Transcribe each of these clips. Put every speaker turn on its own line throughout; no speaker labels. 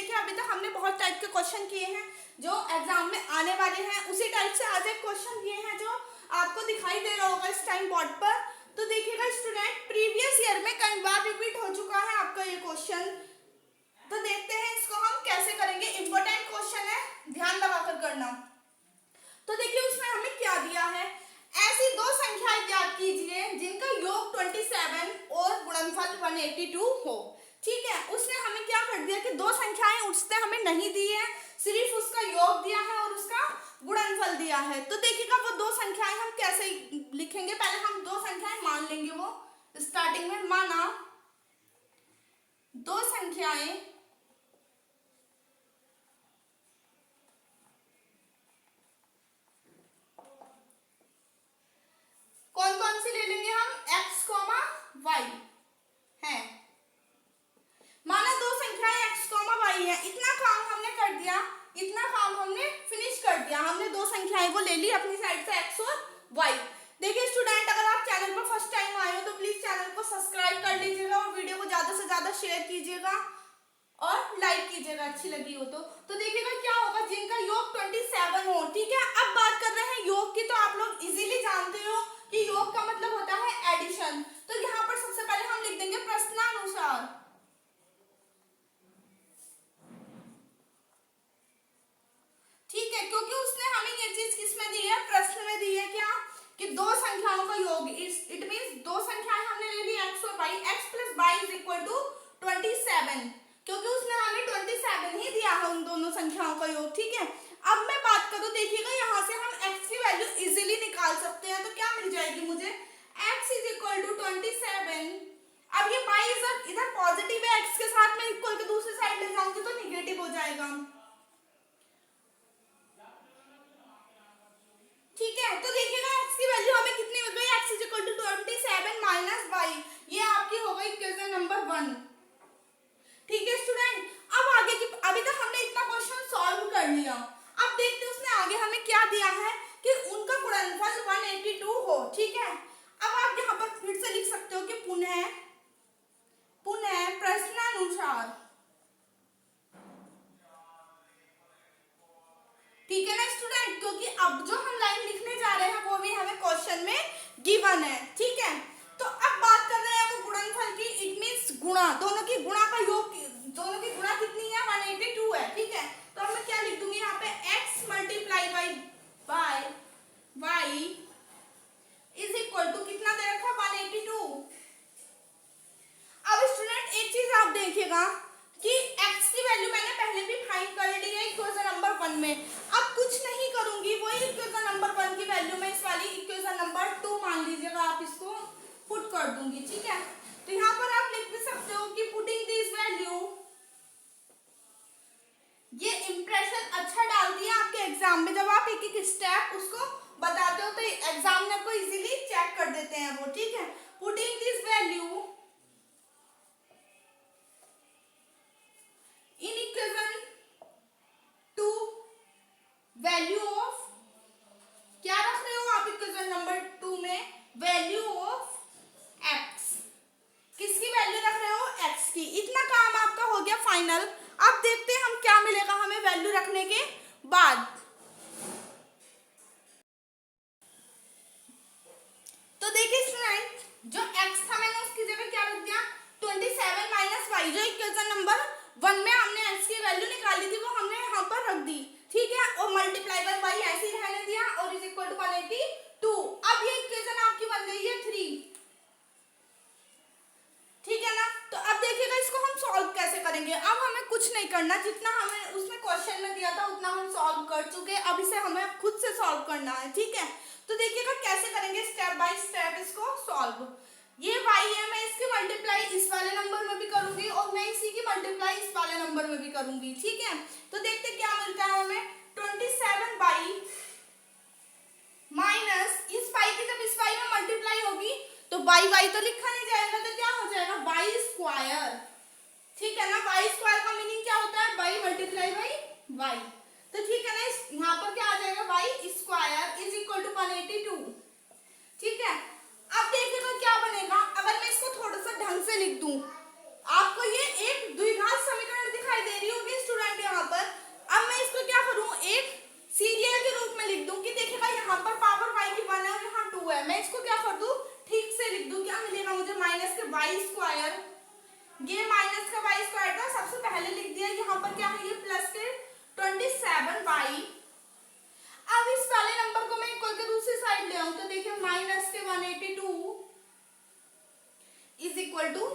देखिए अभी तक हमने बहुत टाइप के क्वेश्चन किए हैं जो एग्जाम में आने वाले हैं। उसी टाइप से आज एक क्वेश्चन किए हैं जो आपको दिखाई दे रहा होगा इस टाइम बोर्ड पर। तो देखिएगा स्टूडेंट, प्रीवियस ईयर में कई बार रिपीट हो चुका है आपका ये क्वेश्चन। तो देखते हैं इसको हम कैसे करेंगे। इंपॉर्टेंट क्वेश्चन है, ध्यान लगाकर करना। तो देखिए उसमें हमें क्या दिया है, ऐसी दो संख्याएं ज्ञात कीजिए जिनका योग 27 और गुणनफल 182 हो। ठीक है, उसने हमें क्या कर दिया कि दो संख्याएं उसने हमें नहीं दी है, सिर्फ उसका योग दिया है और उसका गुणनफल दिया है। तो देखिएगा वो दो संख्याएं हम कैसे लिखेंगे। पहले हम दो संख्याएं मान लेंगे। वो स्टार्टिंग में माना दो संख्याएं कौन कौन सी ले लेंगे हम, x, y है। माना दो संख्याएं x, y है। इतना काम हमने कर दिया, इतना काम हमने फिनिश कर दिया। हमने दो संख्याएं को ले ली अपनी साइड से, x और y। देखिए स्टूडेंट, अगर आप चैनल पर फर्स्ट टाइम आए हो तो प्लीज चैनल को सब्सक्राइब कर लीजिएगा और वीडियो को ज्यादा से ज्यादा शेयर कीजिएगा और लाइक कीजिएगा अच्छी लगी हो तो देखिएगा क्या होगा, जिनका योग 27 हो। ठीक है, अब बात कर रहे हैं योग की। तो आप लोग इजीली जानते हो कि योग का मतलब होता है एडिशन। तो यहाँ पर सबसे पहले हम लिख देंगे प्रश्नानुसार। ठीक है, क्योंकि उसने हमें ये चीज किसमें दी है, प्रश्न में दी है क्या, कि दो संख्याओं का योग। इट मींस दो संख्याएं हमने ले ली x और y, x plus y is equal to 27, क्योंकि उसने हमें 27 ही दिया है उन दोनों संख्याओं का योग। ठीक है, अब मैं बात करूं, देखिएगा यहाँ से हम x की वैल्यू इजीली निकाल सकते हैं। तो क्या मिल जाएगी मुझे, x इज इक्वल टू 27। अब ये y इधर पॉजिटिव है, x के साथ में इक्वल के दूसरी साइड ले जाऊंगी तो निगेटिव हो जाएगा। ठीक है, तो देखिएगा x की वैल्यू हमें कितनी मिल गई, x is equal to 27 minus y। ये आपकी हो गई इक्वेशन नंबर 1। ठीक है स्टूडेंट, अब आगे की, अभी तक हमने इतना क्वेश्चन सॉल्व कर लिया। अब देखते हैं उसने आगे हमें क्या दिया है कि उनका गुणनफल 182 हो। ठीक है, अब आप यहाँ पर फिर से लिख सकते हो कि पुनः प्रश्नानुसार। ठीक है ना स्टूडेंट, क्योंकि अब जो हम लाइन लिखने जा रहे हैं वो भी हमें क्वेश्चन में गिवन है। ठीक है, तो अब बात कर रहे हैं वो गुणनफल की। इट मींस गुणा, दोनों की गुणा का योग, दोनों की गुणा कितनी है, 182 है। ठीक है, तो अब मैं क्या लिख दूंगी यहाँ पे, x multiply by y is equal to कितना दे रखा, 182। अब स्टूडेंट एक चीज आप देखिएगा कि x की वैल्यू मैंने पहले भी फाइंड कर ली है इक्वेशन नंबर 1 में। अब कुछ नहीं करूंगी, वही इक्वेशन नंबर 1 की वैल्यू में इस वाली इक्वेशन नंबर 2 मान लीजिएगा, आप इसको पुट कर दूंगी। ठीक है, तो यहाँ पर आप लिख भी सकते हो कि पुटिंग दिस वैल्यू। ये इंप्रेशन अच्छा डालती है आपके एग्जाम में, जब आप एक एक स्टेप उसको बताते हो तो एग्जामिनर को इजीली चेक कर देते हैं वो। ठीक है, putting this value in equation 2, value of, क्या रख रहे हो आप इक्वेशन नंबर 2 में, वैल्यू ऑफ x। किसकी वैल्यू रख रहे हो, x की। इतना काम आपका हो गया फाइनल। अब देखते हैं हम क्या मिलेगा हमें वैल्यू रखने के बाद। तो देखिए स्टूडेंट, जो x था मैंने उसकी जगह क्या रख दिया, 27 माइनस वाई। जो इक्वेशन नंबर 1 में हमने x की वैल्यू निकाली थी वो हमने यहाँ पर रख दी। ठीक है, और मल्टीप्लाई बाय y ऐसे ही रहने दिया और इज इक्वल टू 182। अब ये इक्वेशन आपकी बन गई है 3। ठीक है ना, तो अब देखिएगा इसको हम सॉल्व कैसे करेंगे। अब हमें कुछ नहीं करना, जितना हमें उसमें क्वेश्चन में दिया था उतना हम सॉल्व कर चुके। अब इसे हमें खुद से सॉल्व करना है। ठीक है, तो देखिएगा कैसे करेंगे स्टेप बाय स्टेप इसको सॉल्व। ये y है, मैं इसकी मल्टीप्लाई इस वाले नंबर में भी करूंगी और मैं इसी की मल्टीप्लाई इस वाले नंबर में भी करूंगी। ठीक है, तो देखते क्या मिलता है हमें, 27y माइनस इस y की जब इस y में मल्टीप्लाई होगी तो y तो लिखा नहीं जाएगा, तो क्या हो जाएगा, y स्क्वायर। ठीक है ना, y स्क्वायर का मीनिंग क्या होता है, y मल्टीप्लाई बाई y। तो ठीक है ना, यहाँ पर क्या आ जाएगा, y square is equal to 182। ठीक है, अब देखिएगा क्या बनेगा। अगर मैं इसको थोड़ा सा ढंग से लिख दूं, आपको ये एक द्विघात समीकरण दिखाई दे रही होगी स्टूडेंट। मैं लिख दूं कि देखिएगा यहाँ पर पावर y की 1 है और यहाँ 2 है। मैं इसको क्या कर दूं, ठीक से लिख दूं। क्या मिलेगा मुझे, माइनस के वाई स्क्वायर, ये माइनस का वाई स्क्वायर था, सबसे पहले लिख दिया। यहाँ पर क्या है, ये प्लस के 27y। अब इस वाले नंबर को मैं इक्वल के दूसरी साइड ले आऊं तो देखिए माइनस के 182 इज इक्वल टू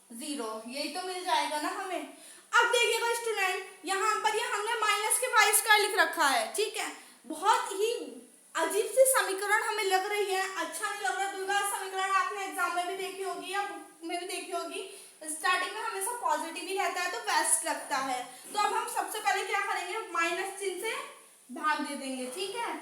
0, यही तो मिल जाएगा ना हमें। अब देखिएगा स्टूडेंट, यहाँ पर ये हमने माइनस के वाई स्क्वायर लिख रखा है, ठीक है। बहुत ही अजीब सी समीकरण हमें लग रही है, अच्छा नहीं लग रहा। द्विघात समीकरण आपने एग्जाम में भी देखी होगी या बुक में भी देखी होगी, स्टार्टिंग में हमेशा पॉजिटिव ही रहता है तो बेस्ट लगता है। तो अब हम सबसे पहले क्या करेंगे, माइनस चिन्ह से भाग दे देंगे, ठीक है।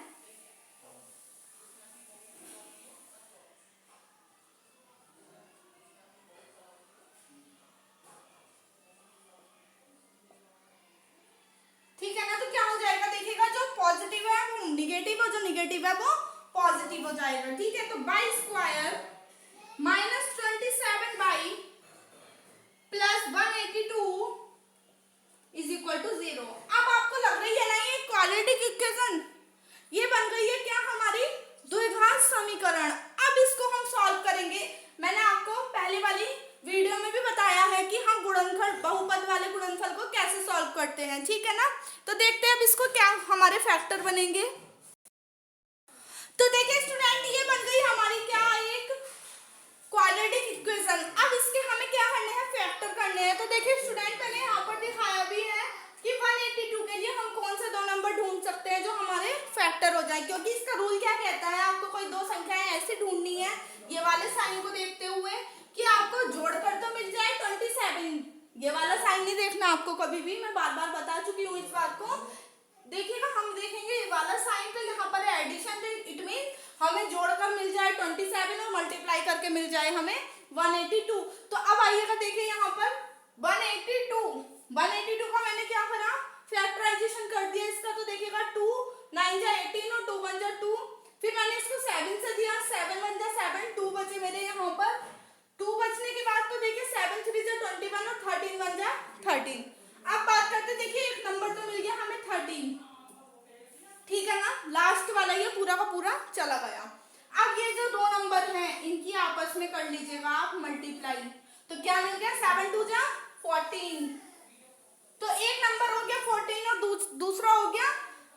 ठीक है ना, तो क्या हो जाएगा, देखिएगा जो पॉजिटिव है वो निगेटिव और जो निगेटिव है वो पॉजिटिव हो जाएगा, ठीक है। तो y square minus 27 plus 182 is equal to 0। अब आपको लग रही है ना ये क्वाड्रेटिक इक्वेशन, ये बन गई है क्या हमारी द्विघात समीकरण। अब इसको हम सॉल्व करेंगे। मैंने आपको पहले वाली वीडियो में भी बताया है कि हम गुणनफल, बहुपद वाले गुणनफल को कैसे सॉल्व करते हैं, ठीक है ना। तो देखते हैं अब इसको क्या हमारे फैक्टर बनेंगे। तो देखिए स्टूडेंट, ये बन गई हमारी क्या, एक क्वाड्रेटिक इक्वेशन। अब इसके हमें क्या करने हैं, फैक्टर करने हैं। तो देखिए स्टूडेंट, मैंने यहाँ पर दिखाया भी है कि 182 के लिए हम कौन से दो नंबर ढूंढ सकते हैं जो हमारे फैक्टर हो जाए, क्योंकि इसका रूल क्या कहता है, आपको कोई दो संख्याएं ऐसी ढूंढनी है ये वाले साइन को देखते हुए कि आपको जोड़कर तो मिल जाए 27। ये वाला साइन नहीं देखना आपको कभी भी, मैं बार बार बता चुकी हूँ इस बात को। देखिएगा हम देखेंगे ये वाला साइन, तो यहाँ पर एडिशन, इट मीन हमें जोड़कर मिल जाए 27 और मल्टीप्लाई करके मिल जाए हमें 182। तो अब आइएगा, देखिए यहाँ पर 182 का मैंने क्या करा, फैक्टराइजेशन कर दिया इसका। तो देखिएगा 2 9 जा 18 और 2 1 जा 2, फिर मैंने इसको 7 से दिया, 7 1 जा 7, 2 बचे मेरे यहाँ पर। 2 बचने के बाद तो देखिए 7 3 जा 21 और 13 1 जा 13। अब बात करते, देखिए एक नंबर तो मिल गया हमें 13, ठीक है ना, लास्ट वाला ये पूरा का पूरा चला गया। अब ये जो दो नंबर हैं इनकी आपस में कर लीजिएगा आप मल्टीप्लाई, तो क्या मिल गया, 7 2 जा 14। तो एक नंबर हो गया 14 और दूसरा हो गया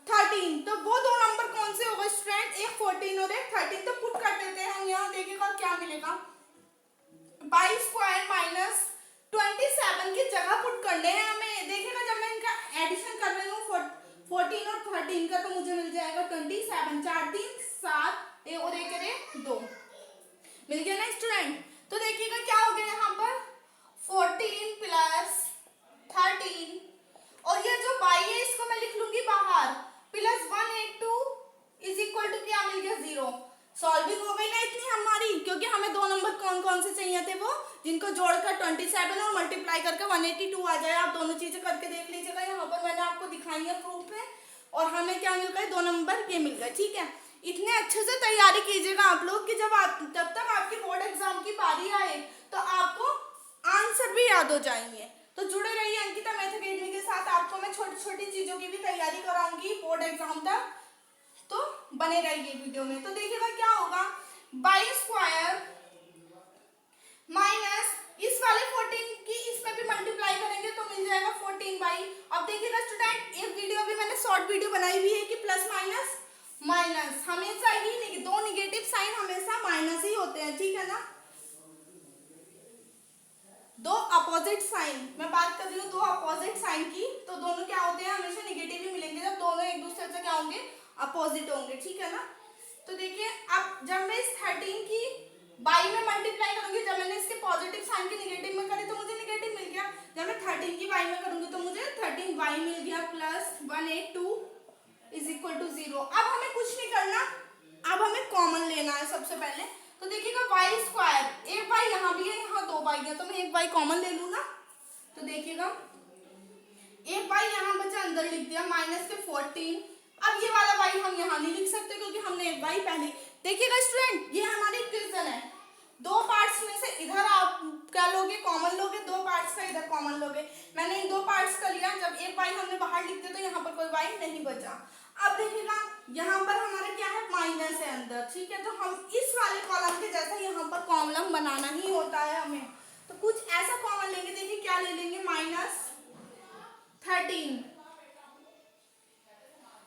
13। तो वो दो नंबर कौन से हो गए स्टूडेंट, एक 14 और एक 13। तो पुट कर देते हैं हम यहाँ, देखिएगा क्या मिलेगा, बाई स्क्वायर माइनस 27 की जगह पुट करने हैं हमें। देखिएगा जब मैं इनका एडिशन कर रही हूँ 14 और 13 का, तो मुझे मिल जाएगा 27, 4 3 7 और एक 2 मिल गया ना स्टूडेंट। तो देखिएगा क्या हो गया यहाँ पर 14 प्लस 13 और ये जो बाई है इसको मैं लिख लूंगी बाहर, प्लस 182 इज इक्वल टू क्या मिल गया 0। सॉल्विंग हो गई ना इतनी हमारी, क्योंकि हमें दो नंबर कौन कौन से चाहिए थे, वो जिनको जोड़कर 27 और मल्टीप्लाई करके 182 आ जाए। आप दोनों चीजें करके देख लीजिएगा, यहाँ पर मैंने आपको दिखाई है प्रूफ में। और हमें क्या मिल गए, दो नंबर ये मिल गए, ठीक है। इतने अच्छे से तैयारी कीजिएगा आप लोग कि जब तक आपकी बोर्ड एग्जाम की बारी आए तो आपको आंसर भी याद हो जाएंगे। तो जुड़े रहिए अंकिता मैथ अकेडमी के साथ, आपको मैं छोटी छोटी चीजों की भी तैयारी कराऊंगी बोर्ड एग्जाम तक, तो बने रहिए वीडियो में। तो देखिएगा क्या होगा, बाई स्क्वायर माइनस इस वाले 14 की इसमें भी मल्टीप्लाई करेंगे तो मिल जाएगा 14 बाई। अब देखिएगा स्टूडेंट, एक वीडियो भी मैंने शॉर्ट वीडियो बनाई हुई है कि प्लस माइनस माइनस हमेशा ही, दो निगेटिव साइन हमेशा माइनस ही होते हैं, ठीक है ना। दो अपोजिट साइन, मैं बात कर रही हूँ दो अपोजिट साइन की, तो दोनों क्या होते हैं, हमेशा निगेटिव ही मिलेंगे जब दोनों एक दूसरे से क्या होंगे, अपोजिट होंगे, ठीक है ना। तो देखिए अब जब मैं इस 13 की बाई में मल्टीप्लाई करूंगी, जब मैंने इसके पॉजिटिव साइन की निगेटिव में करी तो मुझे निगेटिव मिल गया, जब मैं 13 की बाई में करूंगी तो मुझे 13 बाई मिल गया, प्लस 182 इज इक्वल टू 0। अब हमें कुछ नहीं करना, अब हमें कॉमन लेना है सबसे पहले। तो देखिएगा वाई स्क्वायर, एक बाई यहाँ भी है, यहाँ दो बाई है, तो मैं एक बाई कॉमन ले लूँ ना। तो देखिएगा एक बाई यहाँ बचा, अंदर लिख दिया माइनस के 14। अब ये वाला बाई हम यहाँ नहीं लिख सकते क्योंकि हमने एक बाई पहले। देखिएगा स्टूडेंट, ये हमारी इक्वेशन है, दो पार्ट्स में से इधर आप क्या लोगे, कॉमन लोगे, दो पार्ट्स का इधर कॉमन लोगे। मैंने इन दो पार्ट्स का लिया, जब एक बाई हमने बाहर लिख दिया तो यहाँ पर कोई बाई नहीं बचा। अब देखिएगा यहाँ पर हमारा क्या है, माइनस है अंदर, ठीक है। तो हम इस वाले कॉलम के जैसा यहाँ पर कॉलम बनाना ही होता है हमें। तो कुछ ऐसा कॉमन लेंगे, देखिए क्या ले लेंगे, -13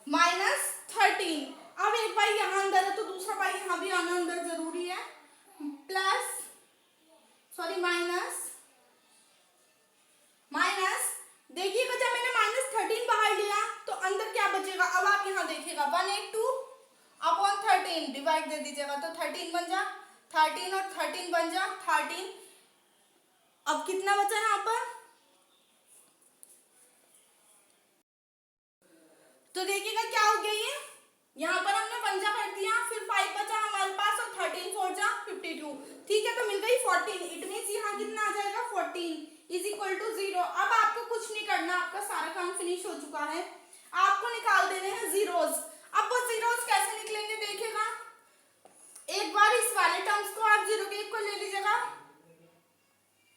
-13। अब एक बाई यहाँ अंदर है तो दूसरा बाई यहाँ भी आना अंदर जरूरी है, माइनस देखिएगा जब मैंने -13 बाहर लिया तो अंदर क्या बचेगा, अब आप यहाँ देखिएगा 182/13 डिवाइड दे दीजिएगा तो 13 बन जा, 13 और 13 बन जा 13। अब कितना बचा यहाँ पर, तो देखिएगा क्या हो गया, ये यहाँ पर हमने 1 जा कर दिया, फिर 5 बचा हमारे पास और 13 4 जा 52, ठीक है। तो मिल गई 14। इट मींस यहाँ कितना आ जाएगा, 14 = 0। अब आपको कुछ नहीं करना, आपका सारा काम फिनिश हो चुका है। आपको निकाल देने हैं जीरोस। अब वो जीरोस कैसे निकलेंगे, देखिएगा एक बार इस वाले टर्म्स को आप 0 के 1 को ले लीजिएगा,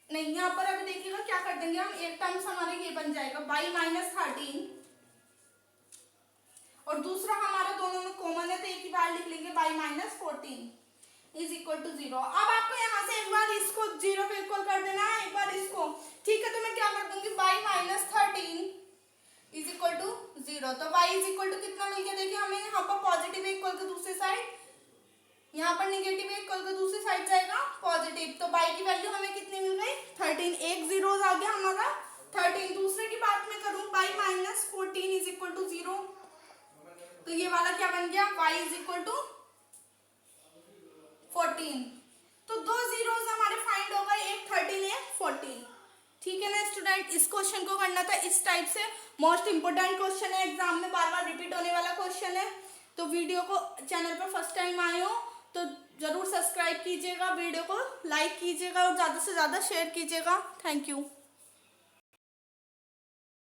नहीं यहाँ पर अभी देखिएगा क्या कर देंगे हम, एक टर्म्स हमारे ये बन जाएगा बाई -13 और दूसरा हमारा दोनों में कॉमन है तो एक ही बार लिख लेंगे बाई -14 = 0। अब आपको यहाँ से एक बार इसको 0 पे इक्वल कर देना है, एक बार इसको, ठीक है। तो मैं क्या कर दूंगी, बाई -13 = 0। तो y = कितना मिल गया, देखिए हमें यहाँ पर पॉजिटिव इक्वल के दूसरी साइड, यहाँ पर निगेटिव इक्वल के दूसरी साइड जाएगा पॉजिटिव। तो y की वैल्यू हमें कितनी मिल गई, 13। एक जीरोस आ गया हमारा 13। दूसरे की बात मैं करूँ, बाई -14 = 0, तो ये वाला क्या बन गया, y = 14। तो दो जीरोस हमारे फाइंड हो गए, एक 13 एक 14, ठीक है ना स्टूडेंट। इस क्वेश्चन को करना था इस टाइप से, मोस्ट इंपोर्टेंट क्वेश्चन है, एग्जाम में बार बार रिपीट होने वाला क्वेश्चन है। तो वीडियो को, चैनल पर फर्स्ट टाइम आए हो तो जरूर सब्सक्राइब कीजिएगा, वीडियो को लाइक कीजिएगा और ज़्यादा से ज़्यादा शेयर कीजिएगा। Thank you.